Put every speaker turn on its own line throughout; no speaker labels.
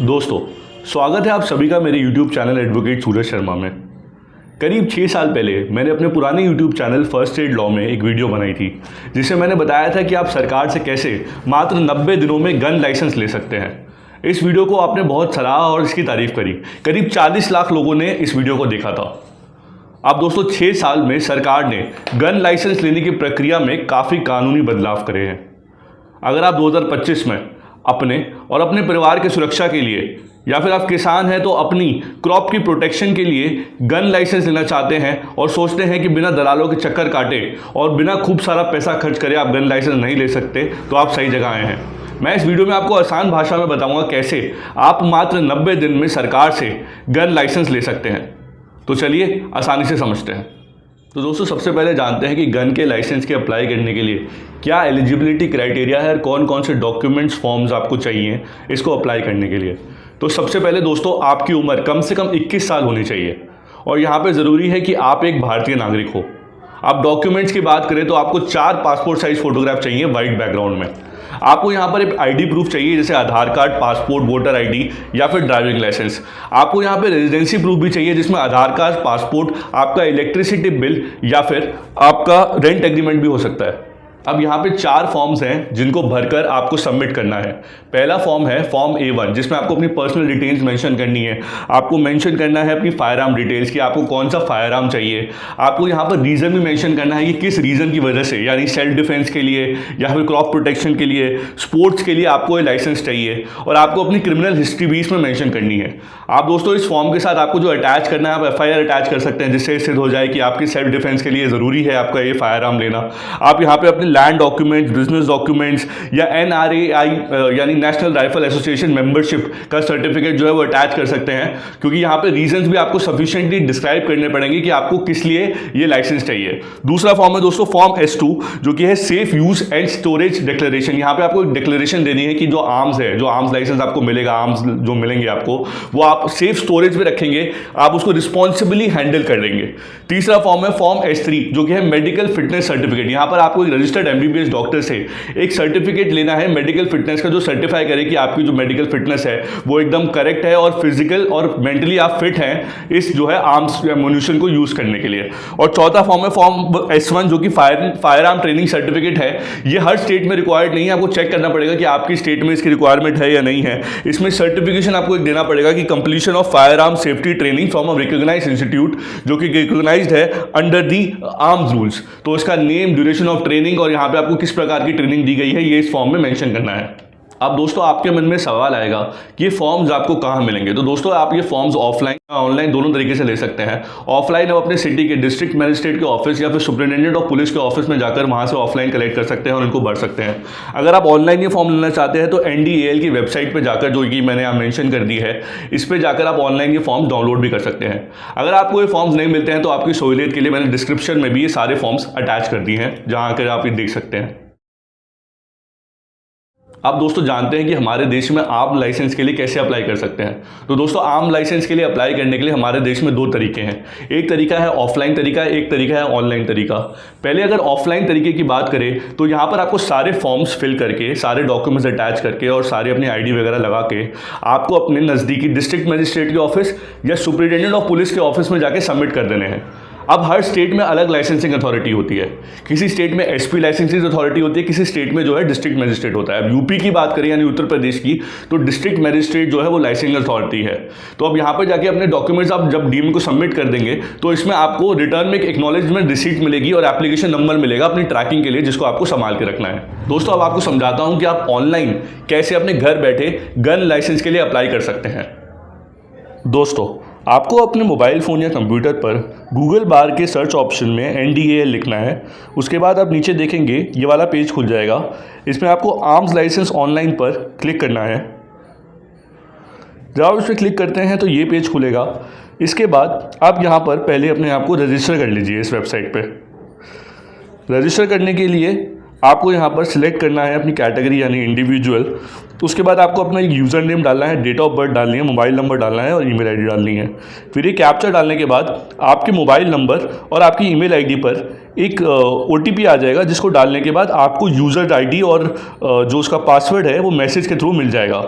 दोस्तों, स्वागत है आप सभी का मेरे YouTube channel advocate Suraj Sharma में। करीब 6 साल पहले मैंने अपने पुराने YouTube channel first aid law में एक वीडियो बनाई थी, जिसमें मैंने बताया था कि आप सरकार से कैसे मात्र 90 दिनों में गन लाइसेंस ले सकते हैं। इस वीडियो को आपने बहुत सराहा और इसकी तारीफ करी। करीब 40 लाख लोगों ने इस वीडियो को देखा था। अब दोस्तों 6 साल में सरकार ने गन लाइसेंस लेने की प्रक्रिया में काफ़ी कानूनी बदलाव करे हैं। अगर आप 2025 में अपने और अपने परिवार की सुरक्षा के लिए या फिर आप किसान हैं तो अपनी क्रॉप की प्रोटेक्शन के लिए गन लाइसेंस लेना चाहते हैं और सोचते हैं कि बिना दलालों के चक्कर काटे और बिना खूब सारा पैसा खर्च करे आप गन लाइसेंस नहीं ले सकते, तो आप सही जगह आए हैं। मैं इस वीडियो में आपको आसान भाषा में बताऊंगा कैसे आप मात्र 90 दिन में सरकार से गन लाइसेंस ले सकते हैं। तो चलिए आसानी से समझते हैं। तो दोस्तों, सबसे पहले जानते हैं कि गन के लाइसेंस के अप्लाई करने के लिए क्या एलिजिबिलिटी क्राइटेरिया है और कौन कौन से डॉक्यूमेंट्स फॉर्म्स आपको चाहिए इसको अप्लाई करने के लिए। तो सबसे पहले दोस्तों, आपकी उम्र कम से कम 21 साल होनी चाहिए और यहाँ पे ज़रूरी है कि आप एक भारतीय नागरिक हो। आप डॉक्यूमेंट्स की बात करें तो आपको 4 पासपोर्ट साइज फोटोग्राफ चाहिए वाइट बैकग्राउंड में। आपको यहाँ पर एक आईडी प्रूफ चाहिए, जैसे आधार कार्ड, पासपोर्ट, वोटर आईडी या फिर ड्राइविंग लाइसेंस। आपको यहाँ पे रेजिडेंसी प्रूफ भी चाहिए, जिसमें आधार कार्ड, पासपोर्ट, आपका इलेक्ट्रिसिटी बिल या फिर आपका रेंट एग्रीमेंट भी हो सकता है। अब यहाँ पे 4 फॉर्म्स हैं जिनको भरकर आपको सबमिट करना है। पहला फॉर्म है फॉर्म A1, जिसमें आपको अपनी पर्सनल डिटेल्स मेंशन करनी है। आपको मेंशन करना है अपनी फायर आर्म डिटेल्स कि आपको कौन सा फायर आर्म चाहिए। आपको यहाँ पर रीज़न भी मेंशन करना है कि किस रीज़न की वजह से, यानी सेल्फ डिफेंस के लिए या फिर क्रॉप प्रोटेक्शन के लिए, स्पोर्ट्स के लिए आपको ये लाइसेंस चाहिए। और आपको अपनी क्रिमिनल हिस्ट्री भी इसमें मेंशन करनी है। आप दोस्तों इस फॉर्म के साथ आपको जो अटैच करना है, आप FIR अटैच कर सकते हैं, जिससे सिद्ध हो जाए कि आपकी सेल्फ डिफेंस के लिए ज़रूरी है आपका ये फायर आर्म लेना। आप यहाँ पे अपने लैंड डॉक्यूमेंट्स, बिजनेस डॉक्यूमेंट्स या NRAI यानी नेशनल राइफल एसोसिएशन मेंबरशिप का सर्टिफिकेट जो है वो अटैच कर सकते हैं, क्योंकि यहाँ पे रीजंस भी आपको सफिशिएंटली डिस्क्राइब करने पड़ेंगे कि आपको किस लिए ये लाइसेंस चाहिए। दूसरा फॉर्म है दोस्तों फॉर्म S2, जो कि है safe use and storage declaration. यहाँ पे आपको एक डिक्लेरेशन देनी है कि जो आर्म्स है, जो आर्म्स लाइसेंस आपको मिलेगा, आर्म्स जो मिलेंगे आपको, वो आप सेफ स्टोरेज में रखेंगे, आप उसको रिस्पॉन्सिबली हैंडल कर लेंगे। तीसरा फॉर्म है फॉर्म S3, जो कि है मेडिकल फिटनेस सर्टिफिकेट। यहाँ पर आपको एक रजिस्टर्ड MBBS डॉक्टर से एक सर्टिफिकेट लेना है मेडिकल फिटनेस का, जो सर्टिफाई करे कि आपकी जो मेडिकल फिटनेस है वो एकदम करेक्ट है और फिजिकल और मेंटली आप फिट हैं इस जो है आर्म्स एमुनिशन को यूज करने के लिए। और चौथा फॉर्म है फॉर्म S1, जो कि फायर आर्म ट्रेनिंग सर्टिफिकेट है। ये हर स्टेट में रिक्वायर्ड नहीं है, आपको चेक करना पड़ेगा कि आपकी स्टेट में इसकी रिक्वायरमेंट है या नहीं है। इसमें सर्टिफिकेशन आपको एक देना पड़ेगा कि completion of firearm safety training from a recognised institute, जो कि रिकॉग्नाइज्ड है अंडर दी आर्म्स रूल्स। तो इसका नेम, ड्यूरेशन ऑफ ट्रेनिंग और यहाँ पे आपको किस प्रकार की ट्रेनिंग दी गई है, ये इस फॉर्म में मेंशन करना है। अब दोस्तों आपके मन में सवाल आएगा कि ये फॉर्म्स आपको कहाँ मिलेंगे। तो दोस्तों आप ये फॉर्म्स ऑफलाइन ऑनलाइन दोनों तरीके से ले सकते हैं। ऑफलाइन आप अपने सिटी के डिस्ट्रिक्ट मजिस्ट्रेट के ऑफिस या फिर सुपरिटेंडेंट ऑफ पुलिस के ऑफिस में जाकर वहाँ से ऑफलाइन कलेक्ट कर सकते हैं और इनको भर सकते हैं। अगर आप ऑनलाइन ये फॉर्म लेना चाहते हैं तो NDAL की वेबसाइट पर जाकर, जो कि मैंने यहाँ मेंशन कर दी है, इस पर जाकर आप ऑनलाइन ये फॉर्म्स डाउनलोड भी कर सकते हैं। अगर आपको ये फॉर्म्स नहीं मिलते हैं तो आपकी सहूलियत के लिए मैंने डिस्क्रिप्शन में भी ये सारे फॉर्म्स अटैच कर दिए हैं, जहाँ आकर आप ये देख सकते हैं। आप दोस्तों जानते हैं कि हमारे देश में आर्म लाइसेंस के लिए कैसे अप्लाई कर सकते हैं। तो दोस्तों आर्म लाइसेंस के लिए अप्लाई करने के लिए हमारे देश में 2 तरीके हैं। एक तरीका है ऑफलाइन तरीका, एक तरीका है ऑनलाइन तरीका। पहले अगर ऑफलाइन तरीके की बात करें तो यहाँ पर आपको सारे फॉर्म्स फिल करके, सारे डॉक्यूमेंट्स अटैच करके और सारे अपनी ID वगैरह लगा के आपको अपने नज़दीकी डिस्ट्रिक्ट मजिस्ट्रेट के ऑफिस या सुपरिटेंडेंट ऑफ पुलिस के ऑफिस में जाके सबमिट कर देने हैं। अब हर स्टेट में अलग लाइसेंसिंग अथॉरिटी होती है। किसी स्टेट में SP लाइसेंसिंग अथॉरिटी होती है, किसी स्टेट में जो है डिस्ट्रिक्ट मजिस्ट्रेट होता है। अब यूपी की बात करें यानी उत्तर प्रदेश की, तो डिस्ट्रिक्ट मजिस्ट्रेट जो है वो लाइसेंसिंग अथॉरिटी है। तो अब यहाँ पर जाके अपने डॉक्यूमेंट्स आप जब DM को सबमिट कर देंगे तो इसमें आपको रिटर्न में एक एक्नॉलेजमेंट रिसीट मिलेगी और एप्लीकेशन नंबर मिलेगा अपनी ट्रैकिंग के लिए, जिसको आपको संभाल के रखना है। दोस्तों अब आपको समझाता हूँ कि आप ऑनलाइन कैसे अपने घर बैठे गन लाइसेंस के लिए अप्लाई कर सकते हैं। दोस्तों आपको अपने मोबाइल फ़ोन या कंप्यूटर पर गूगल बार के सर्च ऑप्शन में NDAL लिखना है। उसके बाद आप नीचे देखेंगे ये वाला पेज खुल जाएगा। इसमें आपको आर्म्स लाइसेंस ऑनलाइन पर क्लिक करना है। जब आप इस पर क्लिक करते हैं तो ये पेज खुलेगा। इसके बाद आप यहाँ पर पहले अपने आप को रजिस्टर कर लीजिए इस वेबसाइट पर। रजिस्टर करने के लिए आपको यहाँ पर सिलेक्ट करना है अपनी कैटेगरी यानी इंडिविजुअल। तो उसके बाद आपको अपना एक यूज़र नेम डालना है, डेट ऑफ बर्थ डालनी है, मोबाइल नंबर डालना है और ईमेल आईडी डालनी है। फिर ये कैप्चा डालने के बाद आपके मोबाइल नंबर और आपकी ईमेल आईडी पर एक OTP आ जाएगा, जिसको डालने के बाद आपको यूज़र आईडी और जो उसका पासवर्ड है वो मैसेज के थ्रू मिल जाएगा।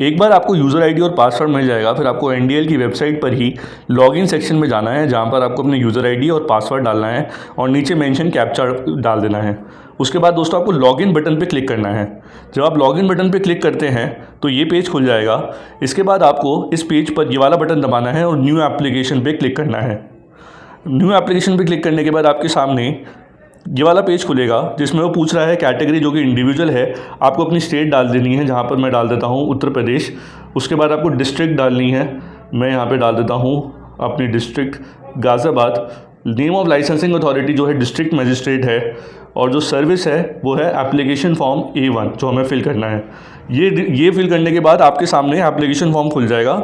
एक बार आपको यूज़र आईडी और पासवर्ड मिल जाएगा, फिर आपको एनडीएल की वेबसाइट पर ही लॉगिन सेक्शन में जाना है, जहां पर आपको अपने यूज़र आईडी और पासवर्ड डालना है और नीचे मेंशन कैप्चा डाल देना है। उसके बाद दोस्तों आपको लॉगिन बटन पे क्लिक करना है। जब आप लॉगिन बटन पे क्लिक करते हैं तो ये पेज खुल जाएगा। इसके बाद आपको इस पेज पर ये वाला बटन दबाना है और न्यू एप्लीकेशन पे क्लिक करना है। न्यू एप्लीकेशन पे क्लिक करने के बाद आपके सामने ये वाला पेज खुलेगा, जिसमें वो पूछ रहा है कैटेगरी जो कि इंडिविजुअल है, आपको अपनी स्टेट डाल देनी है, जहाँ पर मैं डाल देता हूँ उत्तर प्रदेश। उसके बाद आपको डिस्ट्रिक्ट डालनी है, मैं यहाँ पे डाल देता हूँ अपनी district Ghaziabad. Name of licensing authority जो है डिस्ट्रिक्ट मजिस्ट्रेट है, और जो सर्विस है वो है एप्लीकेशन फॉर्म A1 जो हमें फिल करना है। ये फिल करने के बाद आपके सामने एप्लीकेशन फॉर्म खुल जाएगा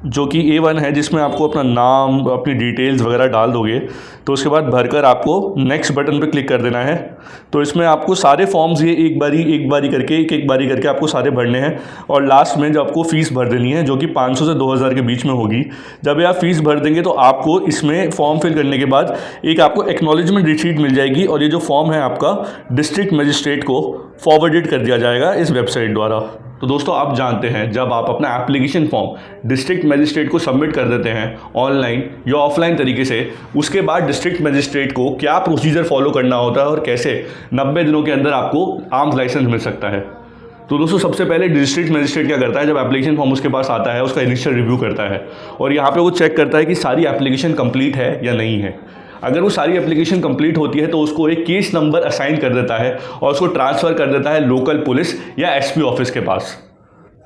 जो कि A1 है, जिसमें आपको अपना नाम, अपनी डिटेल्स वगैरह डाल दोगे। तो उसके बाद भरकर आपको नेक्स्ट बटन पर क्लिक कर देना है। तो इसमें आपको सारे फॉर्म्स ये एक बारी करके आपको सारे भरने हैं, और लास्ट में जब आपको फ़ीस भर देनी है जो कि 500 से 2000 के बीच में होगी। जब ये आप फीस भर देंगे तो आपको इसमें फॉर्म फिल करने के बाद एक आपको एक्नॉलेजमेंट रिसीट मिल जाएगी, और ये जो फॉर्म है आपका डिस्ट्रिक्ट मजिस्ट्रेट को फॉरवर्डेड कर दिया जाएगा इस वेबसाइट द्वारा। तो दोस्तों आप जानते हैं, जब आप अपना एप्लीकेशन फॉर्म डिस्ट्रिक्ट मजिस्ट्रेट को सबमिट कर देते हैं ऑनलाइन या ऑफलाइन तरीके से, उसके बाद डिस्ट्रिक्ट मजिस्ट्रेट को क्या प्रोसीजर फॉलो करना होता है और कैसे 90 दिनों के अंदर आपको आर्म्स लाइसेंस मिल सकता है। तो दोस्तों सबसे पहले डिस्ट्रिक्ट मजिस्ट्रेट क्या करता है, जब एप्लीकेशन फॉर्म उसके पास आता है उसका इनिशियल रिव्यू करता है, और यहाँ पे वो चेक करता है कि सारी एप्लीकेशन कंप्लीट है या नहीं है। अगर वो सारी एप्लीकेशन कंप्लीट होती है तो उसको एक केस नंबर असाइन कर देता है और उसको ट्रांसफ़र कर देता है लोकल पुलिस या एसपी ऑफिस के पास।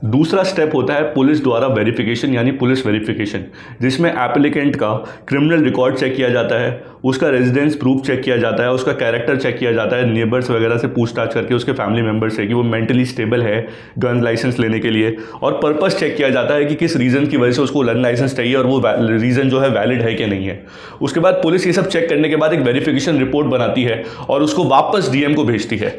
दूसरा स्टेप होता है पुलिस द्वारा वेरिफिकेशन, यानी पुलिस वेरिफिकेशन, जिसमें एप्लीकेंट का क्रिमिनल रिकॉर्ड चेक किया जाता है, उसका रेजिडेंस प्रूफ चेक किया जाता है, उसका कैरेक्टर चेक किया जाता है, नेबर्स वगैरह से पूछताछ करके उसके फैमिली मेम्बर से कि वो मेंटली स्टेबल है गन लाइसेंस लेने के लिए, और पर्पस चेक किया जाता है कि किस रीज़न की वजह से उसको गन लाइसेंस चाहिए और वो रीज़न जो है वैलिड है कि नहीं है। उसके बाद पुलिस ये सब चेक करने के बाद एक वेरिफिकेशन रिपोर्ट बनाती है और उसको वापस डीएम को भेजती है।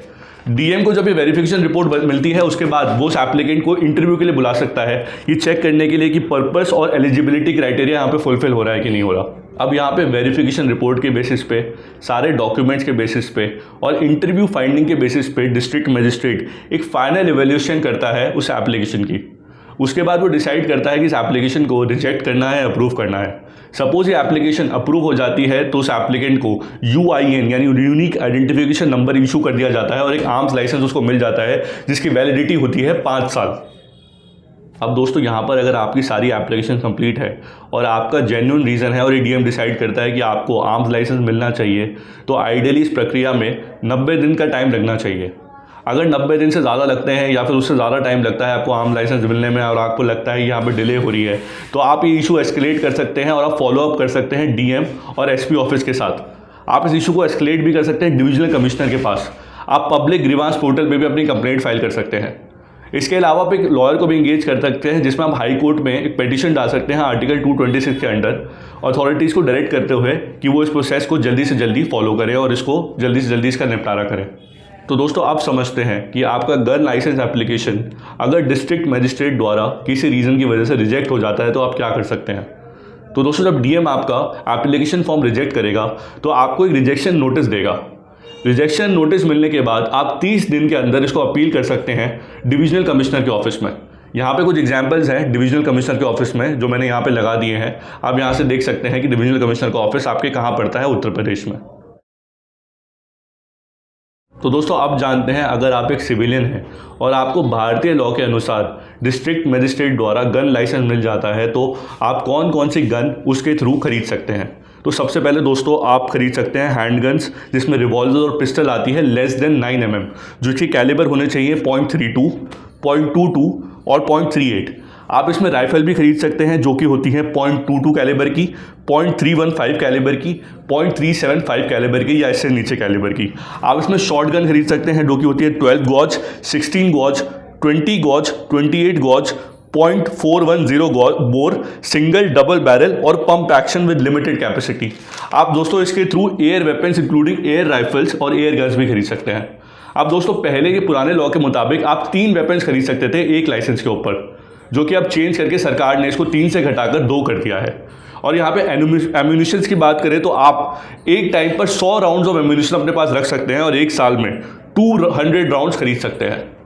डीएम को जब ये वेरिफिकेशन रिपोर्ट मिलती है उसके बाद वो उस एप्लीकेंट को इंटरव्यू के लिए बुला सकता है, ये चेक करने के लिए कि पर्पस और एलिजिबिलिटी क्राइटेरिया यहाँ पे फुलफिल हो रहा है कि नहीं हो रहा। अब यहाँ पे वेरिफिकेशन रिपोर्ट के बेसिस पे, सारे डॉक्यूमेंट्स के बेसिस पे और इंटरव्यू फाइंडिंग के बेसिस पे डिस्ट्रिक्ट मजिस्ट्रेट एक फाइनल इवैल्यूएशन करता है उस एप्लीकेशन की। उसके बाद वो डिसाइड करता है कि इस एप्लीकेशन को रिजेक्ट करना है, अप्रूव करना है। सपोज ये एप्लीकेशन अप्रूव हो जाती है तो उस एप्लीकेंट को UIN यानी यूनिक आइडेंटिफिकेशन नंबर इशू कर दिया जाता है और एक आर्म्स लाइसेंस उसको मिल जाता है जिसकी वैलिडिटी होती है 5 साल। अब दोस्तों यहाँ पर अगर आपकी सारी एप्लीकेशन कंप्लीट है और आपका जेन्युइन रीज़न है और डीएम डिसाइड करता है कि आपको आर्म्स लाइसेंस मिलना चाहिए, तो आइडियली इस प्रक्रिया में 90 दिन का टाइम लगना चाहिए। अगर 90 दिन से ज़्यादा लगते हैं या फिर उससे ज़्यादा टाइम लगता है आपको आर्म लाइसेंस मिलने में और आपको लगता है यहाँ पे डिले हो रही है, तो आप ये इशू एस्केलेट कर सकते हैं और आप फॉलो अप कर सकते हैं डीएम और एसपी ऑफिस के साथ। आप इस इशू को एस्केलेट भी कर सकते हैं डिविजनल कमिश्नर के पास। आप पब्लिक ग्रीवांस पोर्टल पर भी अपनी कंप्लेंट फाइल कर सकते हैं। इसके अलावा आप एक लॉयर को भी इंगेज कर सकते हैं, जिसमें आप हाई कोर्ट में एक पिटीशन डाल सकते हैं आर्टिकल 226 के अंडर, अथॉरिटीज़ को डायरेक्ट करते हुए कि वो इस प्रोसेस को जल्दी से जल्दी फॉलो करें और इसको जल्दी से जल्दी इसका निपटारा करें। तो दोस्तों आप समझते हैं कि आपका गन लाइसेंस एप्लीकेशन अगर डिस्ट्रिक्ट मजिस्ट्रेट द्वारा किसी रीज़न की वजह से रिजेक्ट हो जाता है तो आप क्या कर सकते हैं। तो दोस्तों जब डीएम आपका एप्लीकेशन फॉर्म रिजेक्ट करेगा तो आपको एक रिजेक्शन नोटिस देगा। रिजेक्शन नोटिस मिलने के बाद आप 30 दिन के अंदर इसको अपील कर सकते हैं डिविजनल कमिश्नर के ऑफिस में। यहाँ पे कुछ एग्जांपल्स हैं डिविजनल कमिश्नर के ऑफिस में जो मैंने यहाँ पे लगा दिए हैं। आप यहाँ से देख सकते हैं कि डिविजनल कमिश्नर का ऑफिस आपके कहाँ पड़ता है, उत्तर प्रदेश में। तो दोस्तों आप जानते हैं, अगर आप एक सिविलियन हैं और आपको भारतीय लॉ के अनुसार डिस्ट्रिक्ट मजिस्ट्रेट द्वारा गन लाइसेंस मिल जाता है तो आप कौन कौन सी गन उसके थ्रू खरीद सकते हैं। तो सबसे पहले दोस्तों आप खरीद सकते हैं हैंड गन्स, जिसमें रिवॉल्वर और पिस्टल आती है लेस देन 9 mm, जिसकी कैलिबर होने चाहिए 0.32, 0.22 और 0.38। आप इसमें राइफल भी खरीद सकते हैं जो कि होती है 0.22 कैलिबर की, 0.315 कैलिबर की, 0.375 कैलिबर की या इससे नीचे कैलिबर की। आप इसमें शॉर्ट गन खरीद सकते हैं जो कि होती है 12 gauge, 16 gauge, 20 gauge, 28 gauge, 0.410 bore, single double barrel और pump action with limited capacity. आप दोस्तों इसके through air weapons including air rifles और एयर गन्स भी खरीद सकते हैं। अब दोस्तों पहले के पुराने लॉ के मुताबिक आप 3 वेपन्स खरीद सकते थे एक लाइसेंस के ऊपर, जो कि अब चेंज करके सरकार ने इसको 3 से घटाकर 2 कर दिया है। और यहाँ पे एम्यूनिशंस की बात करें तो आप एक टाइम पर 100 राउंड्स ऑफ एम्यूनिशन अपने पास रख सकते हैं और एक साल में 200 राउंड्स खरीद सकते हैं।